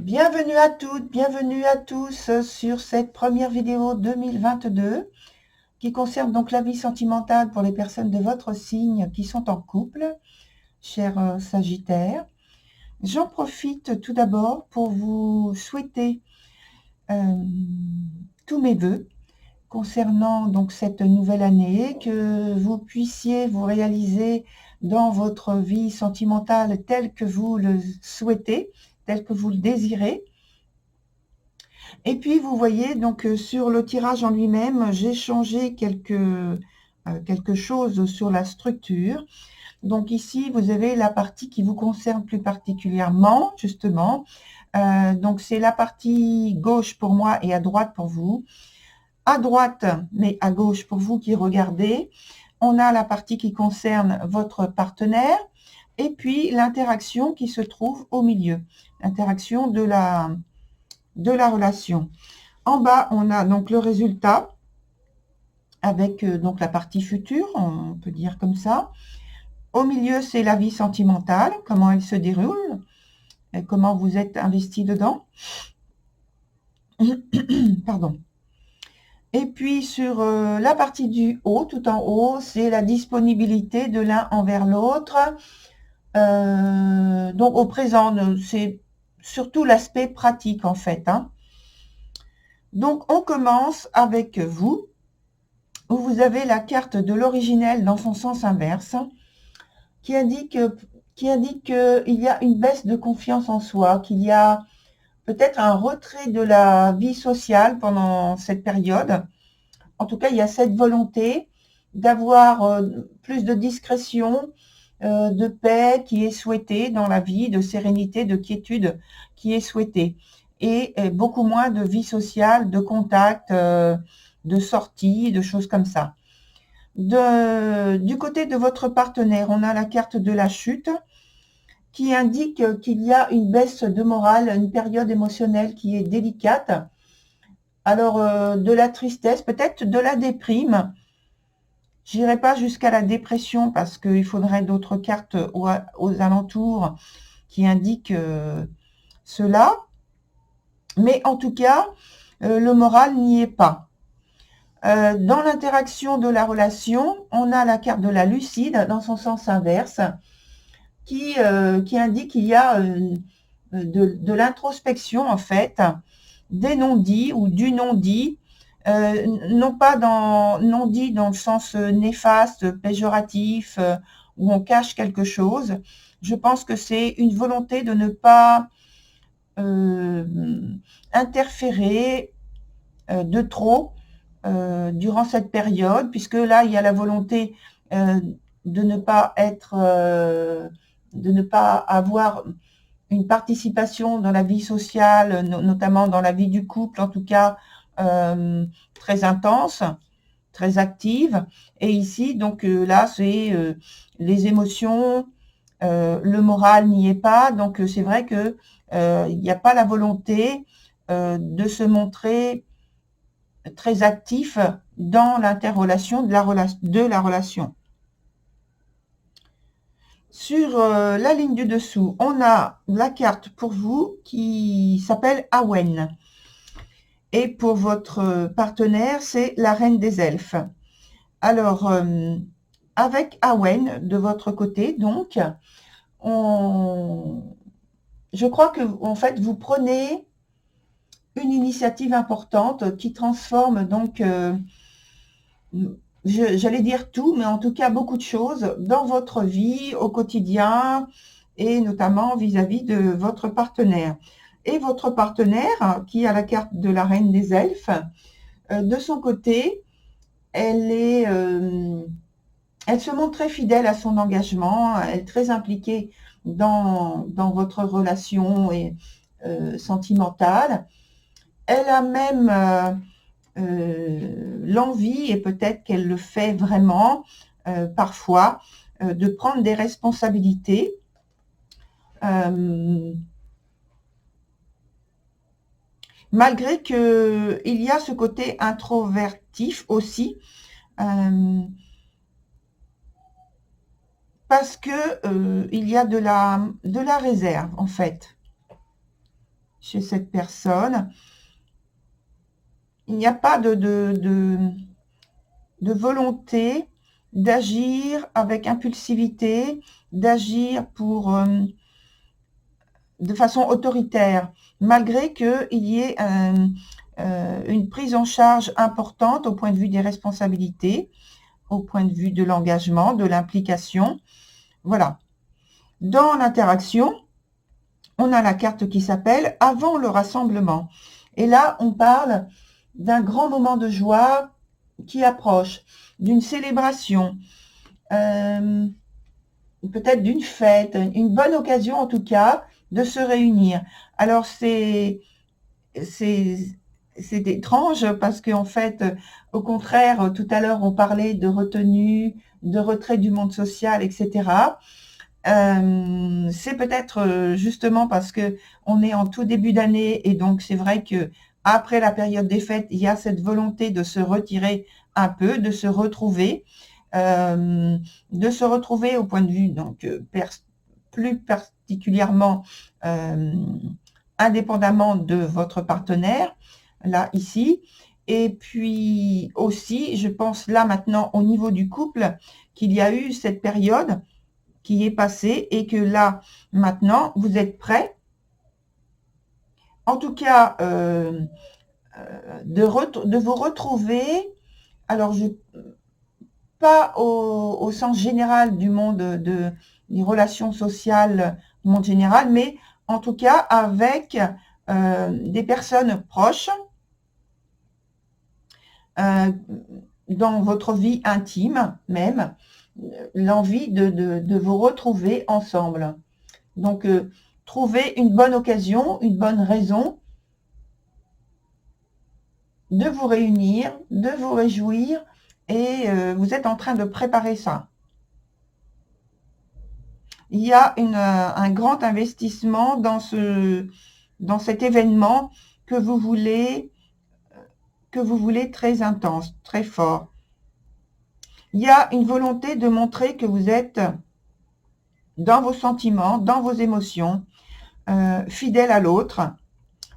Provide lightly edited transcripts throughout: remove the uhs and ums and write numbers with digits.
Bienvenue à toutes, bienvenue à tous sur cette première vidéo 2022 qui concerne donc la vie sentimentale pour les personnes de votre signe qui sont en couple, cher Sagittaire. J'en profite tout d'abord pour vous souhaiter tous mes vœux concernant donc cette nouvelle année, que vous puissiez vous réaliser dans votre vie sentimentale telle que vous le souhaitez, telle que vous le désirez. Et puis, vous voyez, donc sur le tirage en lui-même, j'ai changé quelque chose sur la structure. Donc ici, vous avez la partie qui vous concerne plus particulièrement, justement. Donc c'est la partie gauche pour moi et à droite pour vous. À droite, mais à gauche pour vous qui regardez, on a la partie qui concerne votre partenaire et puis l'interaction qui se trouve au milieu, l'interaction de la relation. En bas, on a donc le résultat avec donc la partie future, on peut dire comme ça. Au milieu, c'est la vie sentimentale, comment elle se déroule, et comment vous êtes investi dedans. Pardon. Et puis sur la partie du haut, tout en haut, c'est la disponibilité de l'un envers l'autre. Donc au présent, c'est surtout l'aspect pratique en fait. Donc on commence avec vous, où vous avez la carte de l'originel dans son sens inverse, qui indique qu'il y a une baisse de confiance en soi, qu'il y a peut-être un retrait de la vie sociale pendant cette période. En tout cas, il y a cette volonté d'avoir plus de discrétion, de paix qui est souhaitée dans la vie, de sérénité, de quiétude qui est souhaitée. Et beaucoup moins de vie sociale, de contact, de sortie, de choses comme ça. Du côté de votre partenaire, on a la carte de la chute qui indique qu'il y a une baisse de morale, une période émotionnelle qui est délicate. Alors, de la tristesse, peut-être de la déprime. J'irai pas jusqu'à la dépression parce qu'il faudrait d'autres cartes aux alentours qui indiquent cela. Mais en tout cas, le moral n'y est pas. Dans l'interaction de la relation, on a la carte de la lucide dans son sens inverse qui indique qu'il y a de l'introspection en fait, des non-dits ou du non-dit, non pas non-dit dans le sens néfaste, péjoratif, où on cache quelque chose. Je pense que c'est une volonté de ne pas interférer de trop durant cette période, puisque là, il y a la volonté de ne pas de ne pas avoir une participation dans la vie sociale, notamment dans la vie du couple, en tout cas très intense, très active. Et ici, donc là, c'est les émotions, le moral n'y est pas. Donc c'est vrai que il n'y a pas la volonté de se montrer très actif dans l'interrelation de la relation. Sur la ligne du dessous, on a la carte pour vous qui s'appelle Awen. Et pour votre partenaire, c'est la reine des elfes. Alors, avec Awen de votre côté, donc, je crois que en fait, vous prenez une initiative importante qui transforme donc j'allais dire tout, mais en tout cas beaucoup de choses dans votre vie au quotidien et notamment vis-à-vis de votre partenaire. Et votre partenaire, qui a la carte de la reine des elfes, de son côté, elle se montre très fidèle à son engagement, elle est très impliquée dans votre relation sentimentale. Elle a même l'envie, et peut-être qu'elle le fait vraiment parfois, de prendre des responsabilités. Malgré qu'il y a ce côté introvertif aussi, parce que il y a de la réserve en fait chez cette personne. Il n'y a pas de volonté d'agir avec impulsivité, d'agir de façon autoritaire, malgré qu'il y ait une prise en charge importante au point de vue des responsabilités, au point de vue de l'engagement, de l'implication. Voilà. Dans l'interaction, on a la carte qui s'appelle « Avant le rassemblement ». Et là, on parle d'un grand moment de joie qui approche, d'une célébration, peut-être d'une fête, une bonne occasion en tout cas de se réunir. Alors c'est étrange parce qu'en fait, au contraire, tout à l'heure on parlait de retenue, de retrait du monde social, etc. C'est peut-être justement parce que on est en tout début d'année et donc c'est vrai que après la période des fêtes, il y a cette volonté de se retirer un peu, de se retrouver au point de vue donc plus particulièrement indépendamment de votre partenaire, là ici. Et puis aussi, je pense là maintenant au niveau du couple, qu'il y a eu cette période qui est passée et que là maintenant vous êtes prêts, en tout cas de vous retrouver. Alors pas au sens général du monde des relations sociales, du monde général, mais en tout cas avec des personnes proches dans votre vie intime même, l'envie de vous retrouver ensemble. Donc, trouver une bonne occasion, une bonne raison de vous réunir, de vous réjouir, et vous êtes en train de préparer ça. Il y a un grand investissement dans cet événement que vous voulez très intense, très fort. Il y a une volonté de montrer que vous êtes dans vos sentiments, dans vos émotions, fidèle à l'autre,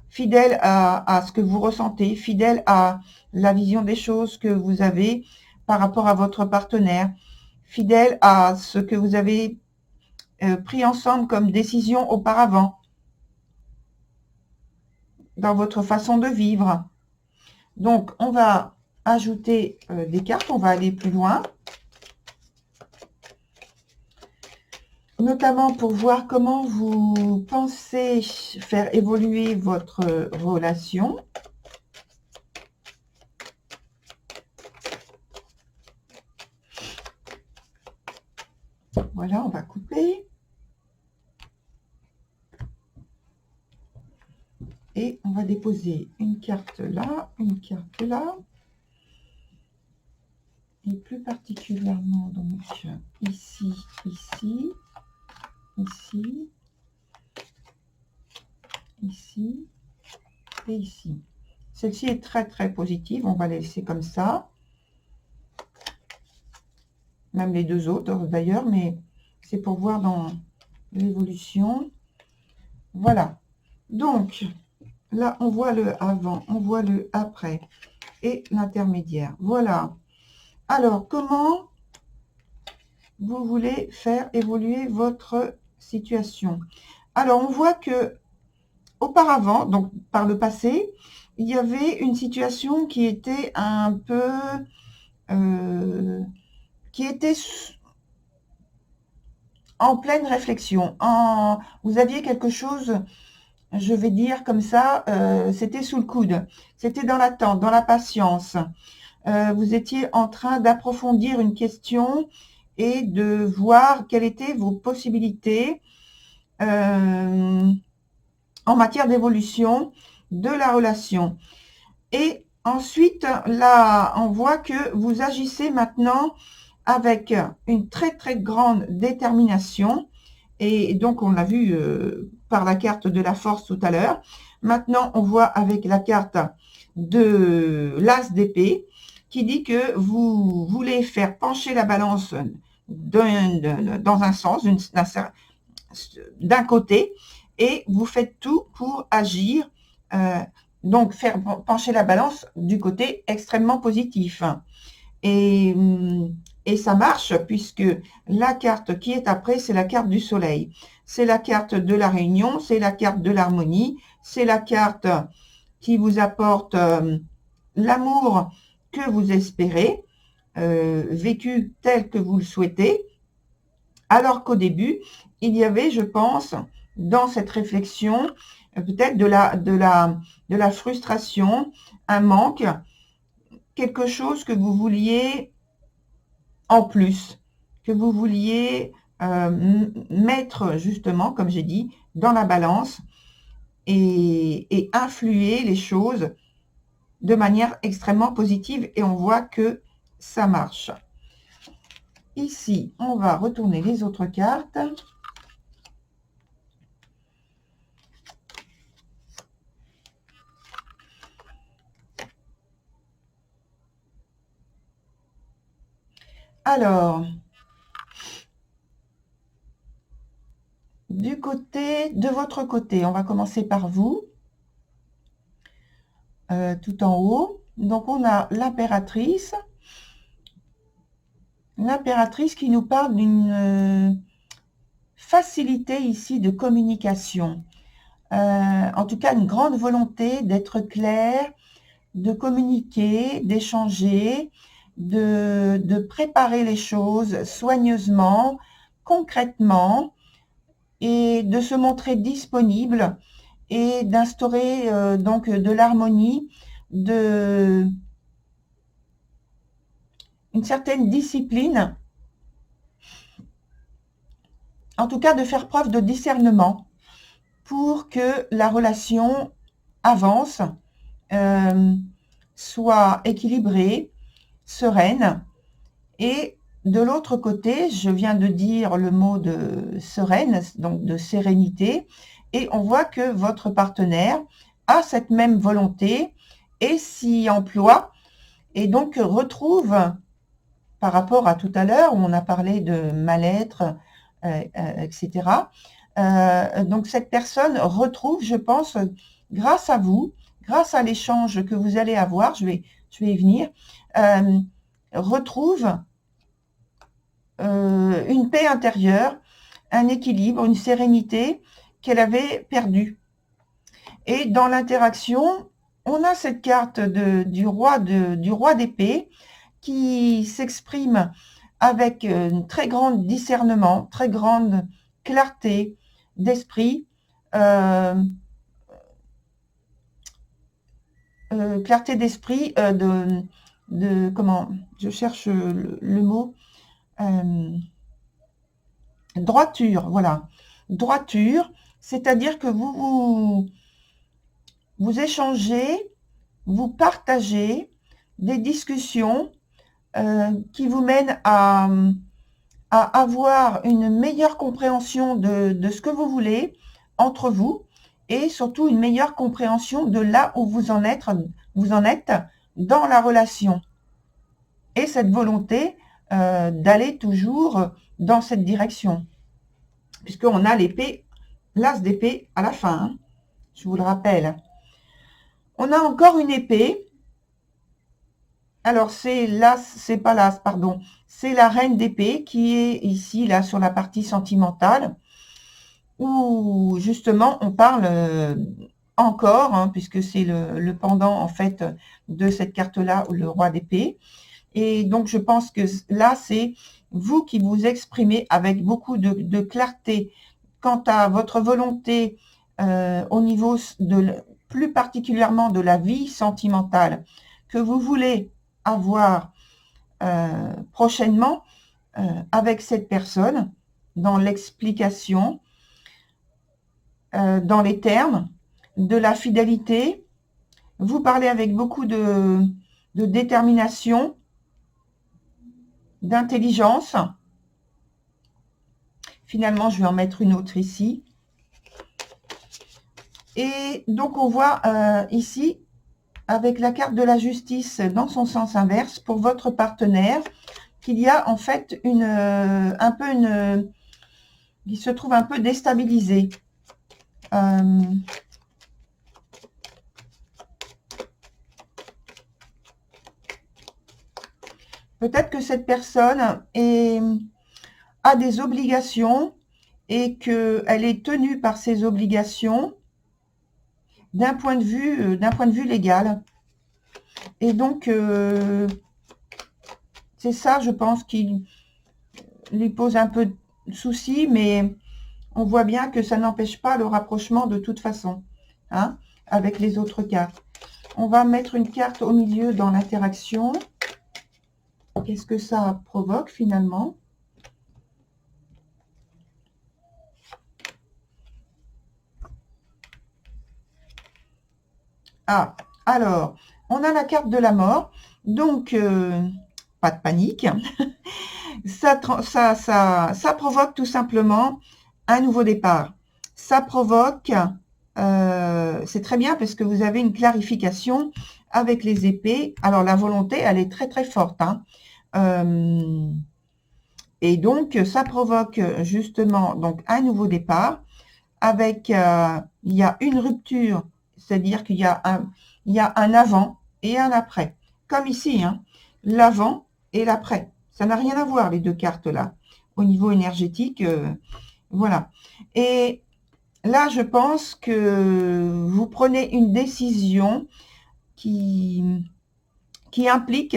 fidèle à ce que vous ressentez, fidèle à la vision des choses que vous avez par rapport à votre partenaire, fidèle à ce que vous avez pris ensemble comme décision auparavant, dans votre façon de vivre. Donc, on va ajouter des cartes, on va aller plus loin. Notamment pour voir comment vous pensez faire évoluer votre relation. Voilà, on va couper. Et on va déposer une carte là, une carte là. Et plus particulièrement, donc, ici, ici, ici, ici et ici. Celle-ci est très, très positive. On va la laisser comme ça. Même les deux autres, d'ailleurs, mais c'est pour voir dans l'évolution. Voilà. Donc, là, on voit le avant, on voit le après et l'intermédiaire. Voilà. Alors, comment vous voulez faire évoluer votre situation? Alors, on voit que auparavant, donc par le passé, il y avait une situation qui était un peu... qui était en pleine réflexion. Vous aviez quelque chose, je vais dire comme ça, c'était sous le coude. C'était dans l'attente, dans la patience. Vous étiez en train d'approfondir une question et de voir quelles étaient vos possibilités en matière d'évolution de la relation. Et ensuite, là, on voit que vous agissez maintenant avec une très très grande détermination. Et donc, on l'a vu par la carte de la force tout à l'heure. Maintenant, on voit avec la carte de l'as d'épée qui dit que vous voulez faire pencher la balance dans un sens, d'un côté, et vous faites tout pour agir, donc faire pencher la balance du côté extrêmement positif. Et, et ça marche puisque la carte qui est après, c'est la carte du soleil. C'est la carte de la réunion, c'est la carte de l'harmonie, c'est la carte qui vous apporte l'amour que vous espérez, vécu tel que vous le souhaitez. Alors qu'au début, il y avait, je pense, dans cette réflexion, peut-être de la frustration, un manque, quelque chose que vous vouliez en plus, que vous vouliez mettre justement, comme j'ai dit, dans la balance et influer les choses de manière extrêmement positive, et on voit que ça marche. Ici, on va retourner les autres cartes. Alors, du côté de votre côté, on va commencer par vous, tout en haut. Donc, on a l'impératrice. L'impératrice qui nous parle d'une facilité ici de communication. En tout cas, une grande volonté d'être clair, de communiquer, d'échanger, de préparer les choses soigneusement, concrètement, et de se montrer disponible et d'instaurer donc de l'harmonie, une certaine discipline, en tout cas de faire preuve de discernement pour que la relation avance, soit équilibrée, sereine. Et de l'autre côté, je viens de dire le mot de sereine, donc de sérénité, et on voit que votre partenaire a cette même volonté et s'y emploie, et donc retrouve, par rapport à tout à l'heure où on a parlé de mal-être, etc. Donc cette personne retrouve, je pense, grâce à vous, grâce à l'échange que vous allez avoir, je vais y venir, retrouve une paix intérieure, un équilibre, une sérénité qu'elle avait perdue. Et dans l'interaction, on a cette carte du roi d'épée qui s'exprime avec une très grande discernement, très grande clarté d'esprit, clarté d'esprit, comment, je cherche le mot, droiture, voilà, droiture, c'est-à-dire que vous échangez, vous partagez des discussions qui vous mènent à avoir une meilleure compréhension de ce que vous voulez entre vous, et surtout une meilleure compréhension de là où vous en êtes dans la relation. Et cette volonté d'aller toujours dans cette direction. Puisqu'on a l'épée, l'as d'épée à la fin, hein, je vous le rappelle. On a encore une épée. Alors, c'est pas l'as, pardon. C'est la reine d'épée qui est ici, là, sur la partie sentimentale, où justement, on parle encore, hein, puisque c'est le pendant, en fait, de cette carte-là, le roi d'épée. Et donc, je pense que là, c'est vous qui vous exprimez avec beaucoup de clarté quant à votre volonté au niveau plus particulièrement de la vie sentimentale que vous voulez avoir prochainement avec cette personne, dans l'explication, dans les termes de la fidélité. Vous parlez avec beaucoup de détermination, d'intelligence. Finalement, je vais en mettre une autre ici. Et donc, on voit ici, avec la carte de la justice dans son sens inverse, pour votre partenaire, qu'il y a en fait il se trouve un peu déstabilisé. Peut-être que cette personne a des obligations et qu'elle est tenue par ses obligations d'un point de vue légal. Et donc, c'est ça, je pense, qui lui pose un peu de soucis, mais on voit bien que ça n'empêche pas le rapprochement de toute façon, hein, avec les autres cartes. On va mettre une carte au milieu dans l'interaction. Qu'est-ce que ça provoque finalement? Ah, alors, on a la carte de la mort, donc pas de panique. Ça provoque tout simplement un nouveau départ. Ça provoque, c'est très bien parce que vous avez une clarification avec les épées. Alors la volonté, elle est très très forte, hein. Et donc ça provoque justement donc un nouveau départ avec, il y a une rupture, c'est-à-dire qu'il y a un avant et un après, comme ici, hein, l'avant et l'après. Ça n'a rien à voir, les deux cartes là, au niveau énergétique, voilà. Et là, je pense que vous prenez une décision qui implique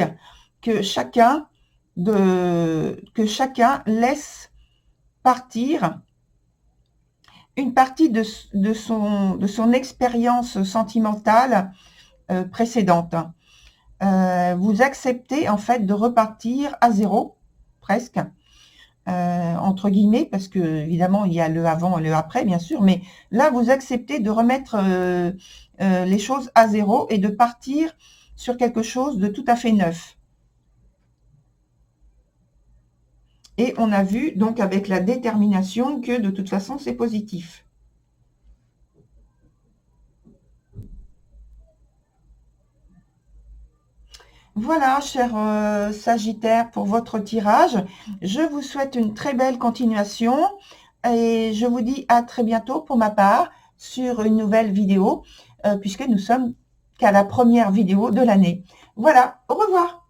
que chacun laisse partir une partie de son expérience sentimentale précédente. Vous acceptez en fait de repartir à zéro, presque, entre guillemets, parce que évidemment il y a le avant et le après, bien sûr, mais là vous acceptez de remettre les choses à zéro et de partir sur quelque chose de tout à fait neuf. Et on a vu donc avec la détermination que de toute façon c'est positif. Voilà, cher Sagittaire, pour votre tirage. Je vous souhaite une très belle continuation et je vous dis à très bientôt pour ma part sur une nouvelle vidéo puisque nous sommes qu'à la première vidéo de l'année. Voilà, au revoir.